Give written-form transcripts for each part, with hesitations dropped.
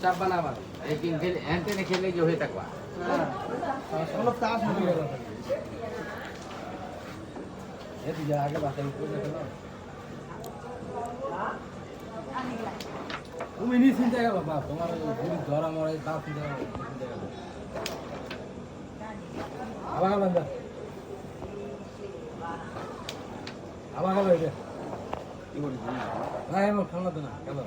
চাপ বানাবার এই তিন খেলে এন্টেনে খেলে যে হয়ে থাকবা সব তাস হয়ে গেল এটি যা আগে বাতাই করে গেল তুমি নি চিন্তা গেল বাপ তোমার গুলি ধরা মরে বাপ চিন্তা গেল আবার বান্দা আবার গেল এটা কি বলি না এমন ঠান্ডা তো না কেন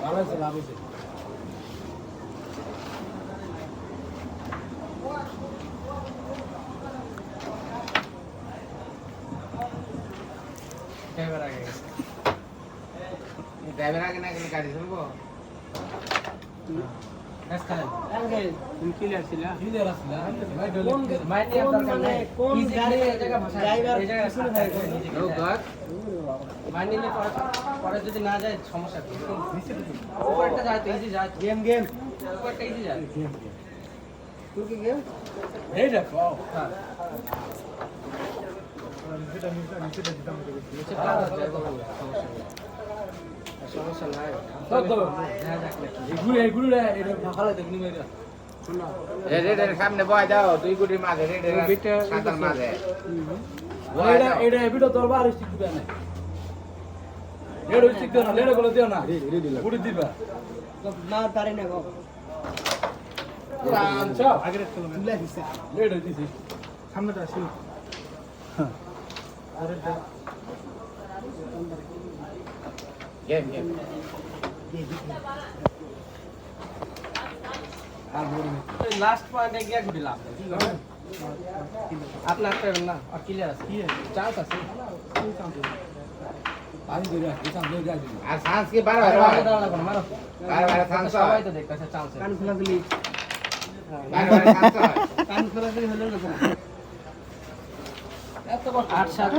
ভালো আছে লাভ হয়েছে ড্রাইভার আগে না গেলে গাড়ি চলবো পরে যদি না যায় সমস্যা উপরটা যায় তো ইজি যায় গেম গেম উপরটা ইজি যায় তুই কি গেম এই দেখো সমস্যা নাই রেডের সামনে বয় দাও দুই গুটির মাঝে রেডের সাঁতার মাঝে এটা ভিডিও তোর বার স্টিক দিবা না লেড়ো স্টিক দিও না লেড়ো গুলো দিও না গুটি দিবা না পারি না গো আচ্ছা আগে তুলে দিছে লেড়ো দিছি সামনেটা আসি হ্যাঁ আরে গেম গেম লাস্ট পয়েন্টে গিয়ে ঘুরিলাম কি করবেন আপনার পেবেন না আর ক্লিয়ার আছে কি চান্স আছে পানি ধরে রাখি চান্স ধরে রাখি আর সান্স কি বারো মারো বারো মারো সান্স সবাই তো দেখতেছে চান্স কান খোলা দিলি বারো সান্স কান খোলা দিলি হলো না এত 8 7